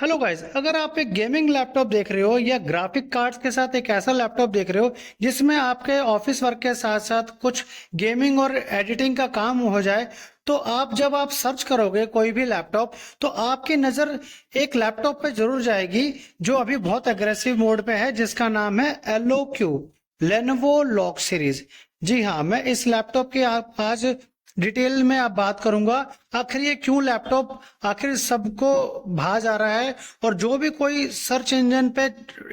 Hello guys, अगर आप एक गेमिंग लैपटॉप देख रहे हो या ग्राफिक कार्ड्स के साथ एक ऐसा लैपटॉप देख रहे हो जिसमें आपके ऑफिस वर्क के साथ साथ कुछ गेमिंग और एडिटिंग का काम हो जाए, तो जब आप सर्च करोगे कोई भी लैपटॉप, तो आपकी नज़र एक लैपटॉप पे जरूर जाएगी जो अभी बहुत अग्रेसिव मोड पे है, जिसका नाम है एलओक्यू, लेनोवो लॉग सीरीज। जी हाँ, मैं इस लैपटॉप की आज डिटेल में आप बात करूंगा। आखिर ये क्यों लैपटॉप आखिर सबको भा जा रहा है, और जो भी कोई सर्च इंजन पे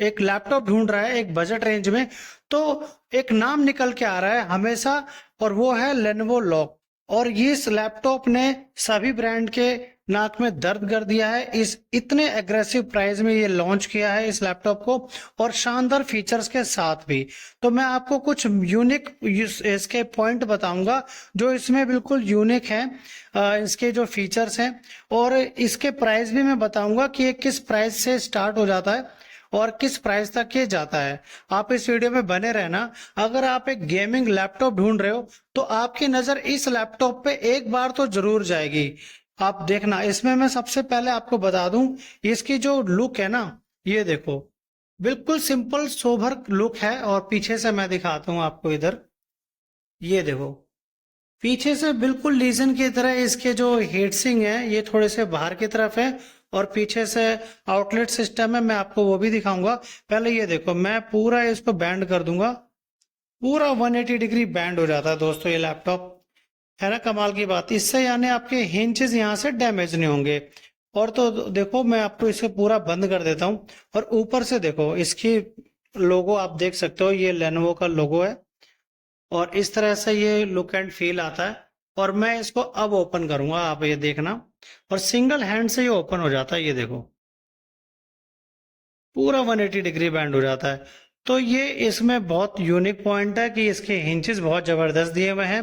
एक लैपटॉप ढूंढ रहा है एक बजट रेंज में, तो एक नाम निकल के आ रहा है हमेशा, और वो है लेनोवो लॉग। और ये इस लैपटॉप ने सभी ब्रांड के नाक में दर्द कर दिया है। इस इतने एग्रेसिव प्राइस में ये लॉन्च किया है इस लैपटॉप को, और शानदार फीचर्स के साथ भी। तो मैं आपको कुछ यूनिक इसके पॉइंट बताऊंगा जो इसमें बिल्कुल यूनिक है, इसके जो फीचर्स हैं, और इसके प्राइस भी मैं बताऊंगा कि ये किस प्राइस से स्टार्ट हो जाता है और किस प्राइस तक ये जाता है। आप इस वीडियो में बने रहना। अगर आप एक गेमिंग लैपटॉप ढूंढ रहे हो तो आपकी नजर इस लैपटॉप पे एक बार तो जरूर जाएगी। आप देखना, इसमें मैं सबसे पहले आपको बता दूं, इसकी जो लुक है ना, ये देखो, बिल्कुल सिंपल सोबर लुक है। और पीछे से मैं दिखाता हूं आपको, इधर ये देखो, पीछे से बिल्कुल लीजन की तरह इसके जो हीटसिंग है ये थोड़े से बाहर की तरफ है, और पीछे से आउटलेट सिस्टम है, मैं आपको वो भी दिखाऊंगा। पहले ये देखो, मैं पूरा इसको बैंड कर दूंगा, पूरा 180 डिग्री बैंड हो जाता है दोस्तों ये लैपटॉप। है ना कमाल की बात, इससे यानी आपके हिंचेस यहाँ से डैमेज नहीं होंगे। और तो देखो, मैं आपको इसे पूरा बंद कर देता हूँ, और ऊपर से देखो इसकी लोगो आप देख सकते हो, ये लेनोवो का लोगो है, और इस तरह से ये लुक एंड फील आता है। और मैं इसको अब ओपन करूंगा, आप ये देखना, और सिंगल हैंड से ये ओपन हो जाता है, ये देखो, पूरा 180 डिग्री बैंड हो जाता है। तो ये इसमें बहुत यूनिक पॉइंट है कि इसके हिंचेस बहुत जबरदस्त दिए हुए हैं।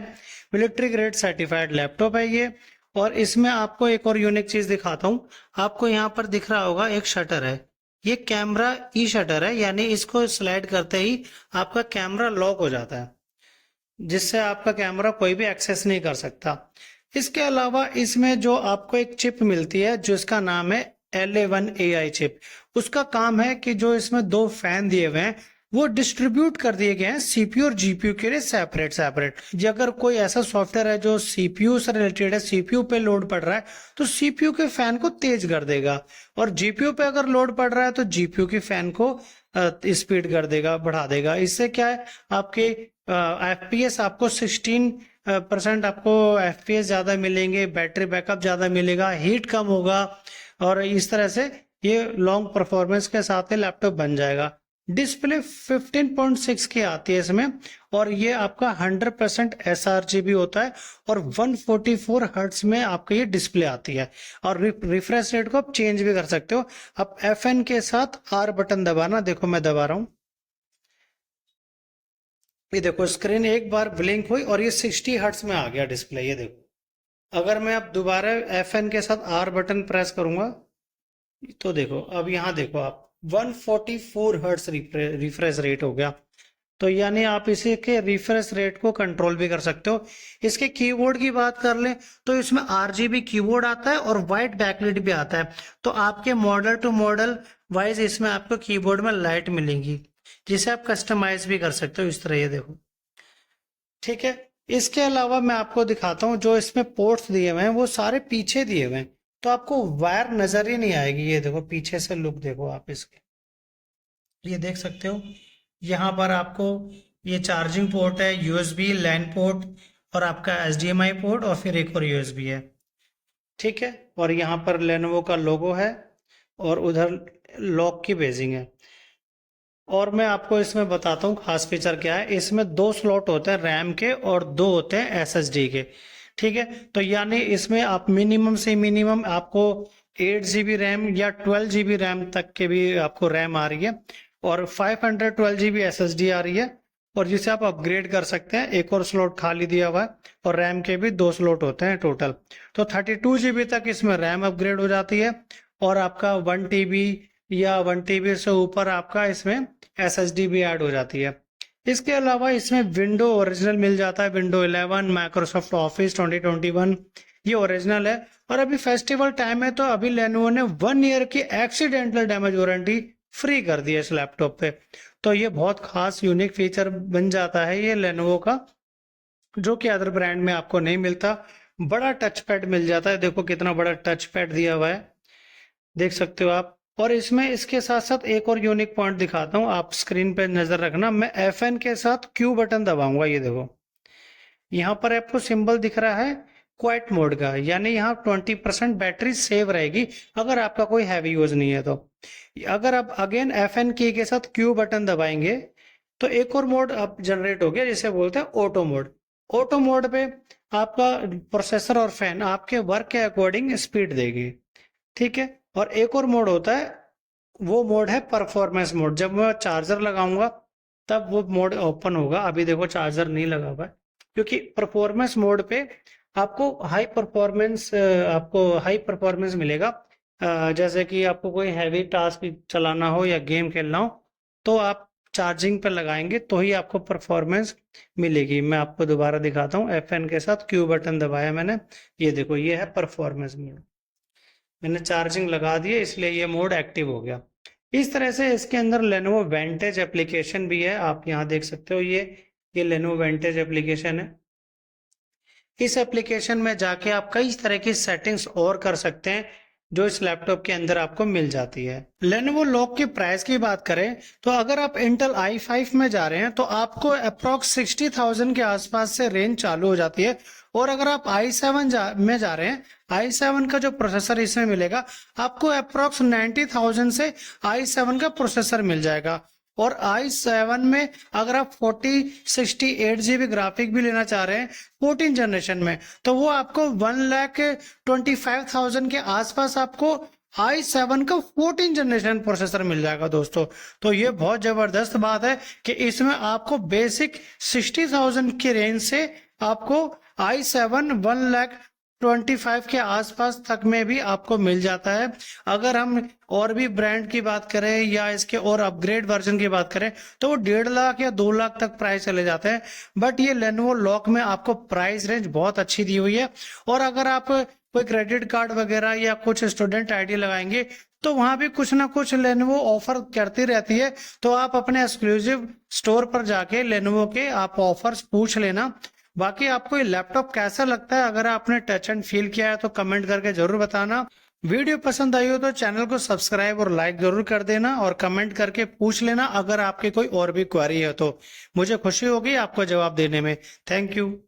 मिलिट्री ग्रेड सर्टिफाइड लैपटॉप है ये। और इसमें आपको एक और यूनिक चीज दिखाता हूँ। आपको यहाँ पर दिख रहा होगा एक शटर है, ये कैमरा ई शटर है, यानी इसको स्लाइड करते ही आपका कैमरा लॉक हो जाता है, जिससे आपका कैमरा कोई भी एक्सेस नहीं कर सकता। इसके अलावा इसमें जो आपको एक चिप मिलती है जिसका नाम है LA1AI चिप। उसका काम है कि जो इसमें दो फैन दिए हुए हैं वो डिस्ट्रीब्यूट कर दिए गए हैं सीपीयू और जीपीयू के लिए सेपरेट सेपरेट। अगर कोई ऐसा सॉफ्टवेयर है जो सीपीयू से रिलेटेड है, सीपीयू पे लोड पड़ रहा है, तो सीपीयू के फैन को तेज कर देगा, और जीपीयू पे अगर लोड पड़ रहा है तो जीपीयू की फैन को स्पीड कर देगा, बढ़ा देगा। इससे क्या है, आपके एफपीएस आपको 16% आपको एफपीएस ज्यादा मिलेंगे, बैटरी बैकअप ज्यादा मिलेगा, हीट कम होगा, और इस तरह से ये लॉन्ग परफॉर्मेंस के साथ ही लैपटॉप बन जाएगा। डिस्प्ले 15.6 की आती है इसमें, और ये आपका 100% sRGB होता है, और 144 हर्ट्ज में आपका ये डिस्प्ले आती है। और रिफ्रेश रेट को आप चेंज भी कर सकते हो। आप FN के साथ R बटन दबाना, देखो मैं दबा रहा हूं, ये देखो स्क्रीन एक बार ब्लिंक हुई और ये 60 हर्ट्ज में आ गया डिस्प्ले, ये देखो। अगर मैं अब दोबारा FN के साथ R बटन प्रेस करूंगा, तो देखो, अब यहाँ देखो आप, 144 हर्ट्ज रिफ्रेश रेट हो गया। तो यानी आप इसी के रिफ्रेश रेट को कंट्रोल भी कर सकते हो। इसके कीबोर्ड की बात कर लें तो इसमें RGB कीबोर्ड आता है और वाइट बैकलाइट भी आता है। तो आपके मॉडल टू मॉडल वाइज इसमें आपको कीबोर्ड में लाइट मिलेंगी, जिसे आप कस्टमाइज भी कर सकते हो, इस तरह ये देखो, ठीक है। इसके अलावा मैं आपको दिखाता हूँ, जो इसमें पोर्ट्स दिए हुए हैं वो सारे पीछे दिए हुए हैं, तो आपको वायर नजर ही नहीं आएगी। ये देखो पीछे से लुक देखो आप इसके, ये देख सकते हो, यहाँ पर आपको ये चार्जिंग पोर्ट है, यूएसबी लैन पोर्ट, और आपका HDMI पोर्ट, और फिर एक और यूएसबी है, ठीक है। और यहाँ पर लेनोवो का लोगो है, और उधर लॉक की बेजिंग है। और मैं आपको इसमें बताता हूँ खास फीचर क्या है। इसमें दो स्लॉट होते हैं रैम के, और दो होते हैं SSD के, ठीक है। तो यानी इसमें आप मिनिमम से मिनिमम आपको 8 GB रैम या 12 GB रैम तक के भी आपको रैम आ रही है, और 512 GB SSD आ रही है, और जिसे आप अपग्रेड कर सकते हैं। एक और स्लॉट खाली दिया हुआ है, और रैम के भी दो स्लॉट होते हैं टोटल। तो 32 GB तक इसमें रैम अपग्रेड हो जाती है, और आपका 1 TB या 1 TB से ऊपर आपका इसमें SSD भी ऐड हो जाती है। इसके अलावा इसमें विंडो ओरिजिनल मिल जाता है, विंडो 11, माइक्रोसॉफ्ट ऑफिस 2021, ये ओरिजिनल है। और अभी फेस्टिवल टाइम है तो अभी लेनोवो ने 1 ईयर की एक्सीडेंटल डैमेज वारंटी फ्री कर दी है इस लैपटॉप पे। तो ये बहुत खास यूनिक फीचर बन जाता है ये लेनोवो का, जो कि अदर ब्रांड में आपको नहीं मिलता। बड़ा टच पैड मिल जाता है, देखो कितना बड़ा टच पैड दिया हुआ है, देख सकते हो आप। और इसमें इसके साथ साथ एक और यूनिक पॉइंट दिखाता हूँ, आप स्क्रीन पे नजर रखना। मैं FN के साथ Q बटन दबाऊंगा, ये देखो यहाँ पर आपको सिंबल दिख रहा है क्वाइट मोड का, यानी यहाँ 20% बैटरी सेव रहेगी अगर आपका कोई हैवी यूज नहीं है तो। अगर आप अगेन FN की के साथ Q बटन दबाएंगे तो एक और मोड अब जनरेट हो गया, जिसे बोलते हैं ऑटो मोड। ऑटो मोड पे आपका प्रोसेसर और फैन आपके वर्क के अकॉर्डिंग स्पीड देगी, ठीक है। और एक और मोड होता है, वो मोड है परफॉर्मेंस मोड। जब मैं चार्जर लगाऊंगा तब वो मोड ओपन होगा। अभी देखो चार्जर नहीं लगा हुआ है, क्योंकि परफॉर्मेंस मोड पे आपको हाई परफॉर्मेंस मिलेगा। जैसे कि आपको कोई हैवी टास्क चलाना हो या गेम खेलना हो तो आप चार्जिंग पे लगाएंगे तो ही आपको परफॉर्मेंस मिलेगी। मैं आपको दोबारा दिखाता हूँ, FN के साथ Q बटन दबाया मैंने, ये देखो ये है परफॉर्मेंस मोड। मैंने चार्जिंग लगा दी है इसलिए ये मोड एक्टिव हो गया। इस तरह से इसके अंदर लेनोवो वेंटेज एप्लीकेशन भी है, आप यहाँ देख सकते हो। ये लेनोवो वेंटेज एप्लीकेशन है। इस एप्लीकेशन में जाके आप कई तरह की सेटिंग्स और कर सकते हैं जो इस लैपटॉप के अंदर आपको मिल जाती है। लेनोवो लॉक की प्राइस की बात करें तो अगर आप इंटेल i5 में जा रहे हैं तो आपको अप्रॉक्स 60,000 के आसपास से रेंज चालू हो जाती है। और अगर आप i7 में जा रहे हैं, i7 का जो प्रोसेसर इसमें मिलेगा आपको अप्रॉक्स 90,000 से i7 का प्रोसेसर मिल जाएगा। और i7 में अगर आप 4068 GB ग्राफिक भी लेना चाह रहे हैं 14 जनरेशन में तो वो आपको 1,25,000 के आसपास आपको i7 का 14 जनरेशन प्रोसेसर मिल जाएगा दोस्तों। तो ये बहुत जबरदस्त बात है कि इसमें आपको बेसिक 60,000 की रेंज से आपको i7 1,25,000 के आसपास तक में भी आपको मिल जाता है। अगर हम और भी ब्रांड की बात करें या इसके और अपग्रेड वर्जन की बात करें तो वो 1.5 लाख या 2 लाख तक प्राइस चले जाते हैं। बट ये लेनोवो लॉक में आपको प्राइस रेंज बहुत अच्छी दी हुई है। और अगर आप कोई क्रेडिट कार्ड वगैरह या कुछ स्टूडेंट आईडी लगाएंगे तो वहां भी कुछ ना कुछ लेनोवो ऑफर करती रहती है। तो आप अपने एक्सक्लूसिव स्टोर पर जाके लेनोवो के आप ऑफर्स पूछ लेना। बाकी आपको ये लैपटॉप कैसा लगता है, अगर आपने टच एंड फील किया है तो कमेंट करके जरूर बताना। वीडियो पसंद आई हो तो चैनल को सब्सक्राइब और लाइक जरूर कर देना और कमेंट करके पूछ लेना अगर आपकी कोई और भी क्वेरी है तो। मुझे खुशी होगी आपको जवाब देने में। Thank you.